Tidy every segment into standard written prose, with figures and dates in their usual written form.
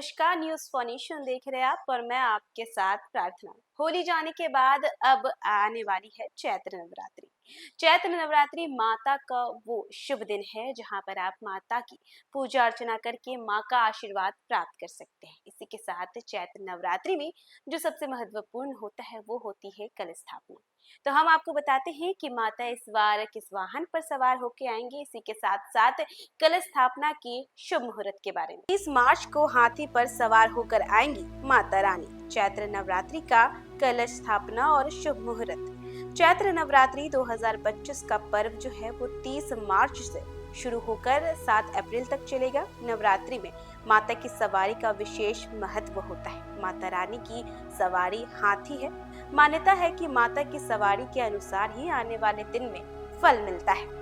नमस्कार, news for nation देख रहे हैं आप और मैं आपके साथ प्रार्थना। होली जाने के बाद अब आने वाली है चैत्र नवरात्रि। चैत्र नवरात्रि माता का वो शुभ दिन है जहां पर आप माता की पूजा अर्चना करके माँ का आशीर्वाद प्राप्त कर सकते हैं। इसी के साथ चैत्र नवरात्रि में जो सबसे महत्वपूर्ण होता है वो होती है कलश स्थापना। तो हम आपको बताते हैं कि माता इस बार किस वाहन पर सवार होके आएंगे। इसी के साथ साथ कलश स्थापना के शुभ मुहूर्त के बारे में। 30 मार्च को हाथी पर सवार होकर आएंगी माता रानी। चैत्र नवरात्रि का कलश स्थापना और शुभ मुहूर्त। चैत्र नवरात्रि 2025 का पर्व जो है वो 30 मार्च से शुरू होकर 7 अप्रैल तक चलेगा। नवरात्रि में माता की सवारी का विशेष महत्व होता है। माता रानी की सवारी हाथी है। मान्यता है कि माता की सवारी के अनुसार ही आने वाले दिन में फल मिलता है।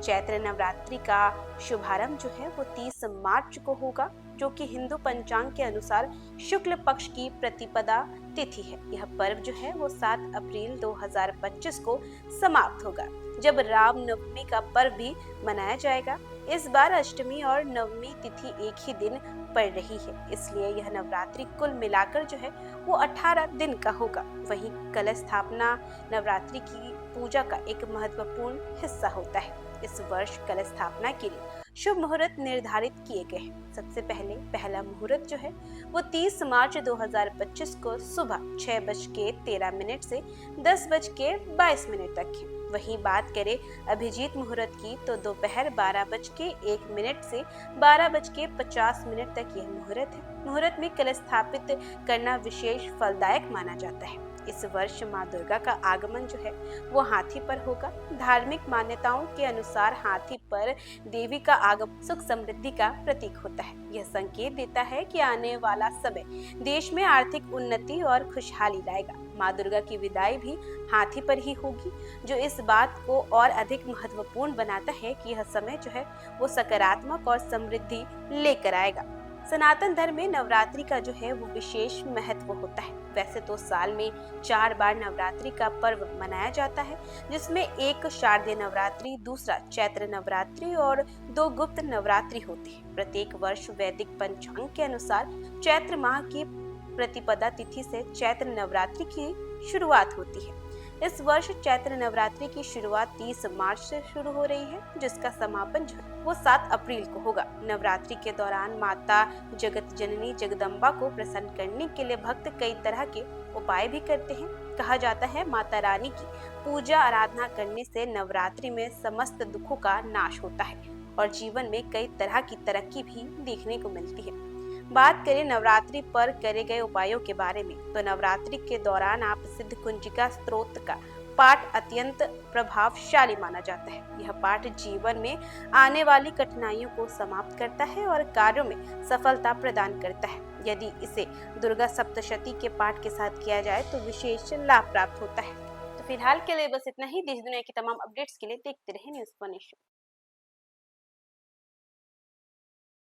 चैत्र नवरात्रि का शुभारंभ जो है वो 30 मार्च को होगा, जो कि हिंदू पंचांग के अनुसार शुक्ल पक्ष की प्रतिपदा तिथि है। यह पर्व जो है वो 7 अप्रैल 2025 को समाप्त होगा, जब राम नवमी का पर्व भी मनाया जाएगा। इस बार अष्टमी और नवमी तिथि एक ही दिन पड़ रही है, इसलिए यह नवरात्रि कुल मिलाकर जो है वो 18 दिन का होगा। वहीं कलश स्थापना नवरात्रि की पूजा का एक महत्वपूर्ण हिस्सा होता है। इस वर्ष कलश स्थापना के लिए शुभ मुहूर्त निर्धारित किए गए हैं। सबसे पहला मुहूर्त जो है वो 30 मार्च 2025 को सुबह 6:13 से 10:22 तक है। वहीं बात करें अभिजीत मुहूर्त की तो दोपहर 12:01 से 12:50 तक यह मुहूर्त है। मुहूर्त में कलश स्थापित करना विशेष फलदायक माना जाता है। इस वर्ष माँ दुर्गा का आगमन जो है वो हाथी पर होगा। धार्मिक मान्यताओं के अनुसार हाथी पर देवी का आगमन सुख समृद्धि का प्रतीक होता है। यह संकेत देता है कि आने वाला समय देश में आर्थिक उन्नति और खुशहाली लाएगा। माँ दुर्गा की विदाई भी हाथी पर ही होगी, जो इस बात को और अधिक महत्वपूर्ण बनाता है कि यह समय जो है वो सकारात्मक और समृद्धि लेकर आएगा। सनातन धर्म में नवरात्रि का जो है वो विशेष महत्व होता है। वैसे तो साल में 4 बार नवरात्रि का पर्व मनाया जाता है, जिसमें एक शारदीय नवरात्रि, दूसरा चैत्र नवरात्रि और 2 गुप्त नवरात्रि होती है। प्रत्येक वर्ष वैदिक पंचांग के अनुसार चैत्र माह की प्रतिपदा तिथि से चैत्र नवरात्रि की शुरुआत होती है। इस वर्ष चैत्र नवरात्रि की शुरुआत 30 मार्च से शुरू हो रही है, जिसका समापन जो है वो 7 अप्रैल को होगा। नवरात्रि के दौरान माता जगत जननी जगदम्बा को प्रसन्न करने के लिए भक्त कई तरह के उपाय भी करते हैं। कहा जाता है माता रानी की पूजा आराधना करने से नवरात्रि में समस्त दुखों का नाश होता है और जीवन में कई तरह की तरक्की भी देखने को मिलती है। बात करें नवरात्रि पर करे गए उपायों के बारे में तो नवरात्रि के दौरान आप सिद्ध कुंजिका स्तोत्र का पाठ अत्यंत प्रभावशाली माना जाता है। यह पाठ जीवन में आने वाली कठिनाइयों को समाप्त करता है और कार्यों में सफलता प्रदान करता है। यदि इसे दुर्गा सप्तशती के पाठ के साथ किया जाए तो विशेष लाभ प्राप्त होता है। तो फिलहाल के लिए बस इतना ही। देश दुनिया की तमाम अपडेट्स के लिए देखते रहे न्यूज़ फॉर नेशन।